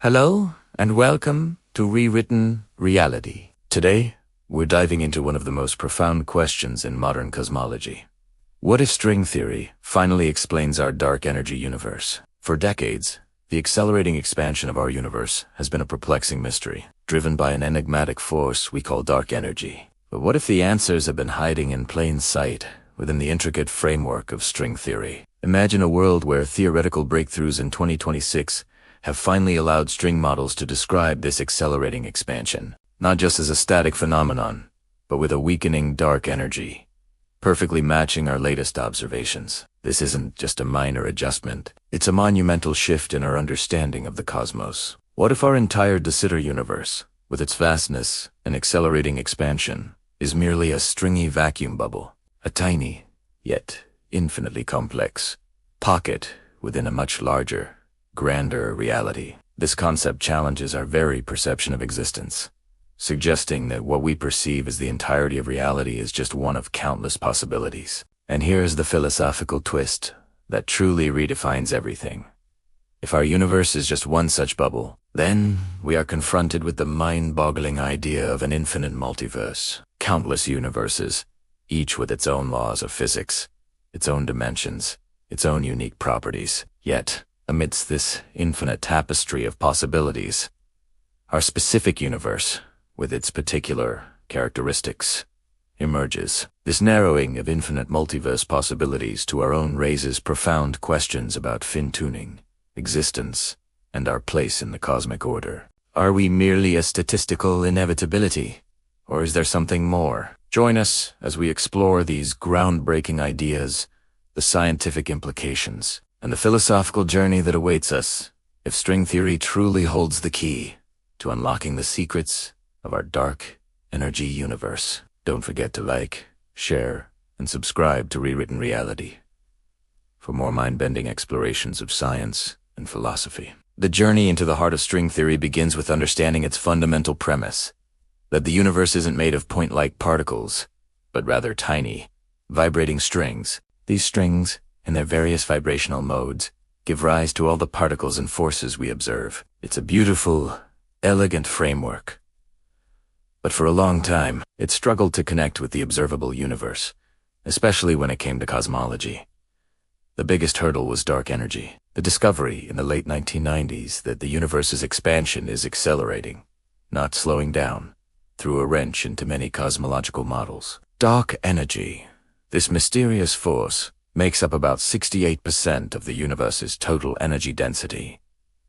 Hello, and welcome to Rewritten Reality. Today, we're diving into one of the most profound questions in modern cosmology. What if string theory finally explains our dark energy universe? For decades, the accelerating expansion of our universe has been a perplexing mystery, driven by an enigmatic force we call dark energy. But what if the answers have been hiding in plain sight within the intricate framework of string theory? Imagine a world where theoretical breakthroughs in 2026 have finally allowed string models to describe this accelerating expansion, not just as a static phenomenon, but with a weakening dark energy, perfectly matching our latest observations. This isn't just a minor adjustment, it's a monumental shift in our understanding of the cosmos. What if our entire De Sitter universe, with its vastness and accelerating expansion, is merely a stringy vacuum bubble, a tiny, yet infinitely complex, pocket within a much larger, grander reality? This concept challenges our very perception of existence, suggesting that what we perceive as the entirety of reality is just one of countless possibilities. And here's the philosophical twist that truly redefines everything. If our universe is just one such bubble, then we are confronted with the mind-boggling idea of an infinite multiverse. Countless universes, each with its own laws of physics, its own dimensions, its own unique properties. Yet, amidst this infinite tapestry of possibilities, our specific universe, with its particular characteristics, emerges. This narrowing of infinite multiverse possibilities to our own raises profound questions about fin-tuning, existence, and our place in the cosmic order. Are we merely a statistical inevitability, or is there something more? Join us as we explore these groundbreaking ideas, the scientific implications, and the philosophical journey that awaits us if string theory truly holds the key to unlocking the secrets of our dark energy universe. Don't forget to like, share, and subscribe to Rewritten Reality for more mind-bending explorations of science and philosophy. The journey into the heart of string theory begins with understanding its fundamental premise, that the universe isn't made of point-like particles, but rather tiny, vibrating strings. These strings, in their various vibrational modes, give rise to all the particles and forces we observe. It's a beautiful, elegant framework. But for a long time, it struggled to connect with the observable universe, especially when it came to cosmology. The biggest hurdle was dark energy. The discovery in the late 1990s that the universe's expansion is accelerating, not slowing down, threw a wrench into many cosmological models. Dark energy, this mysterious force, makes up about 68% of the universe's total energy density.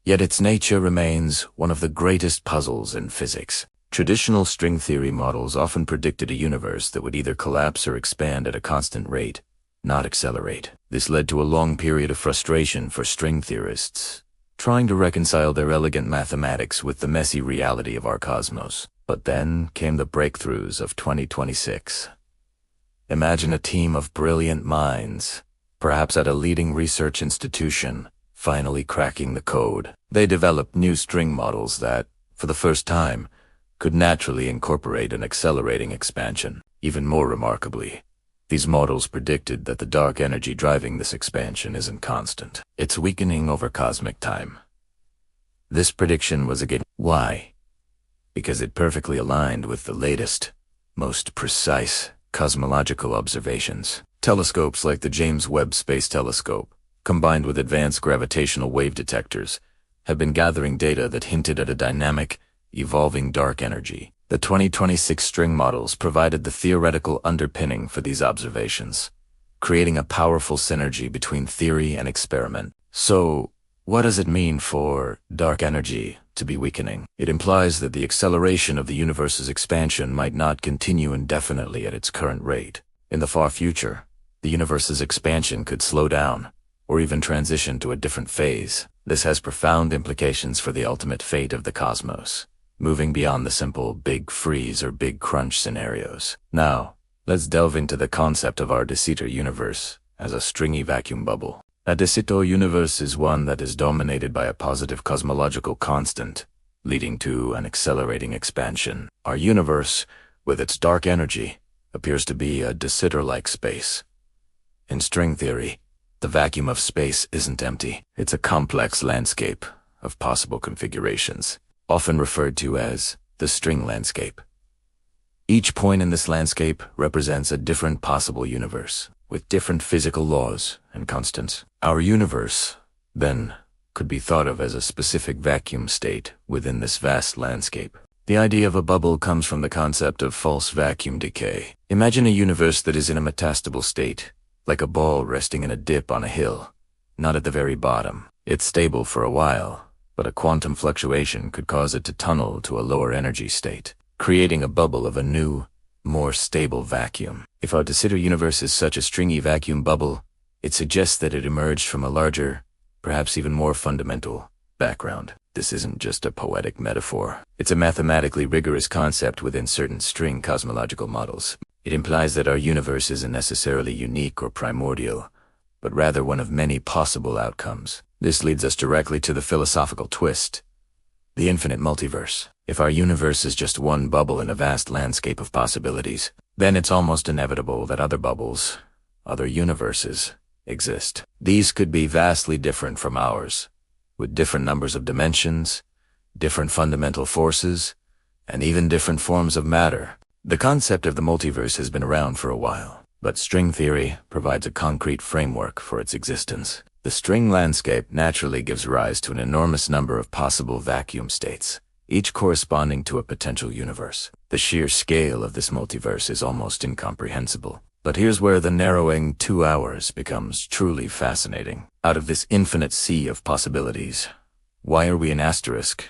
Yet its nature remains one of the greatest puzzles in physics. Traditional string theory models often predicted a universe that would either collapse or expand at a constant rate, not accelerate. This led to a long period of frustration for string theorists, trying to reconcile their elegant mathematics with the messy reality of our cosmos. But then came the breakthroughs of 2026. Imagine a team of brilliant minds, perhaps at a leading research institution, finally cracking the code. They developed new string models that, for the first time, could naturally incorporate an accelerating expansion. Even more remarkably, these models predicted that the dark energy driving this expansion isn't constant. It's weakening over cosmic time. This prediction was again. Why? Because it perfectly aligned with the latest, most precise cosmological observations. Telescopes like the James Webb Space Telescope, combined with advanced gravitational wave detectors, have been gathering data that hinted at a dynamic, evolving dark energy. The 2026 string models provided the theoretical underpinning for these observations, creating a powerful synergy between theory and experiment. So, what does it mean for dark energy to be weakening? It implies that the acceleration of the universe's expansion might not continue indefinitely at its current rate. In the far future, the universe's expansion could slow down, or even transition to a different phase. This has profound implications for the ultimate fate of the cosmos, moving beyond the simple big freeze or big crunch scenarios. Now, let's delve into the concept of our De Sitter universe as a stringy vacuum bubble. A De Sitter universe is one that is dominated by a positive cosmological constant, leading to an accelerating expansion. Our universe, with its dark energy, appears to be a De Sitter-like space. In string theory, the vacuum of space isn't empty. It's a complex landscape of possible configurations, often referred to as the string landscape. Each point in this landscape represents a different possible universe, with different physical laws and constants. Our universe, then, could be thought of as a specific vacuum state within this vast landscape. The idea of a bubble comes from the concept of false vacuum decay. Imagine a universe that is in a metastable state, like a ball resting in a dip on a hill, not at the very bottom. It's stable for a while, but a quantum fluctuation could cause it to tunnel to a lower energy state, creating a bubble of a new, more stable vacuum. If our de Sitter universe is such a stringy vacuum bubble, it suggests that it emerged from a larger, perhaps even more fundamental, background. This isn't just a poetic metaphor. It's a mathematically rigorous concept within certain string cosmological models. It implies that our universe isn't necessarily unique or primordial, but rather one of many possible outcomes. This leads us directly to the philosophical twist, the infinite multiverse. If our universe is just one bubble in a vast landscape of possibilities, then it's almost inevitable that other bubbles, other universes, exist. These could be vastly different from ours, with different numbers of dimensions, different fundamental forces, and even different forms of matter. The concept of the multiverse has been around for a while, but string theory provides a concrete framework for its existence. The string landscape naturally gives rise to an enormous number of possible vacuum states, each corresponding to a potential universe. The sheer scale of this multiverse is almost incomprehensible. But here's where the narrowing 2 hours becomes truly fascinating. Out of this infinite sea of possibilities, why are we an asterisk?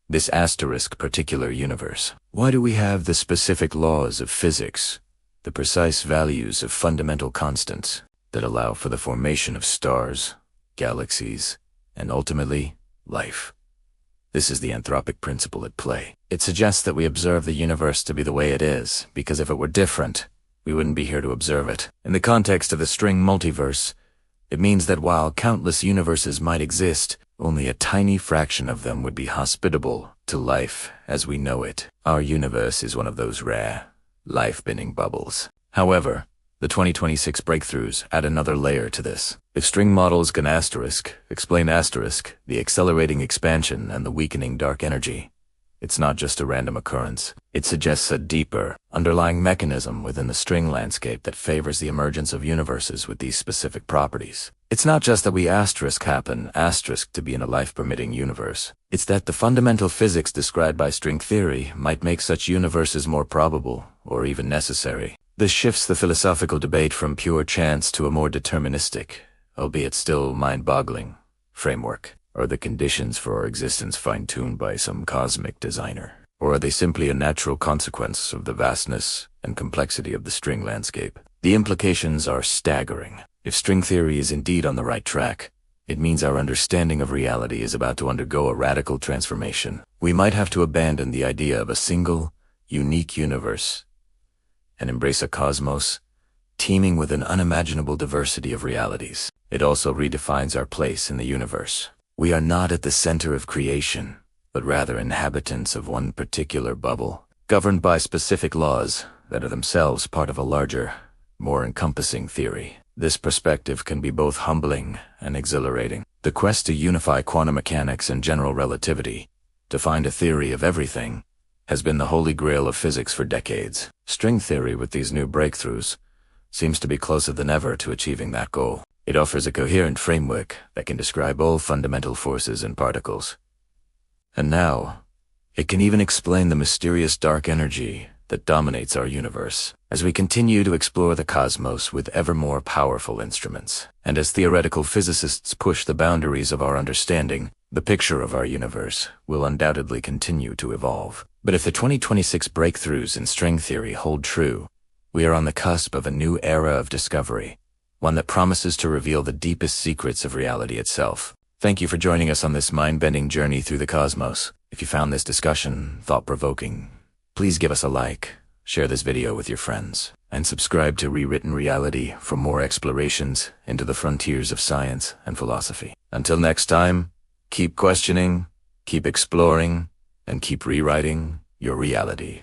This asterisk particular universe. Why do we have the specific laws of physics, the precise values of fundamental constants that allow for the formation of stars, galaxies, and ultimately, life? This is the anthropic principle at play. It suggests that we observe the universe to be the way it is, because if it were different, we wouldn't be here to observe it. In the context of the string multiverse, it means that while countless universes might exist, only a tiny fraction of them would be hospitable to life as we know it. Our universe is one of those rare, life-bending bubbles. However, the 2026 breakthroughs add another layer to this. If string models can explain the accelerating expansion and the weakening dark energy, it's not just a random occurrence. It suggests a deeper, underlying mechanism within the string landscape that favors the emergence of universes with these specific properties. It's not just that we happen to be in a life-permitting universe. It's that the fundamental physics described by string theory might make such universes more probable, or even necessary. This shifts the philosophical debate from pure chance to a more deterministic, albeit still mind-boggling, framework. Are the conditions for our existence fine-tuned by some cosmic designer? Or are they simply a natural consequence of the vastness and complexity of the string landscape? The implications are staggering. If string theory is indeed on the right track, it means our understanding of reality is about to undergo a radical transformation. We might have to abandon the idea of a single, unique universe and embrace a cosmos teeming with an unimaginable diversity of realities. It also redefines our place in the universe. We are not at the center of creation, but rather inhabitants of one particular bubble, governed by specific laws that are themselves part of a larger, more encompassing theory. This perspective can be both humbling and exhilarating. The quest to unify quantum mechanics and general relativity, to find a theory of everything, has been the holy grail of physics for decades. String theory, with these new breakthroughs, seems to be closer than ever to achieving that goal. It offers a coherent framework that can describe all fundamental forces and particles. And now, it can even explain the mysterious dark energy that dominates our universe. As we continue to explore the cosmos with ever more powerful instruments, and as theoretical physicists push the boundaries of our understanding, the picture of our universe will undoubtedly continue to evolve. But if the 2026 breakthroughs in string theory hold true, we are on the cusp of a new era of discovery, one that promises to reveal the deepest secrets of reality itself. Thank you for joining us on this mind-bending journey through the cosmos. If you found this discussion thought-provoking, please give us a like, share this video with your friends, and subscribe to Rewritten Reality for more explorations into the frontiers of science and philosophy. Until next time, keep questioning, keep exploring, and keep rewriting your reality.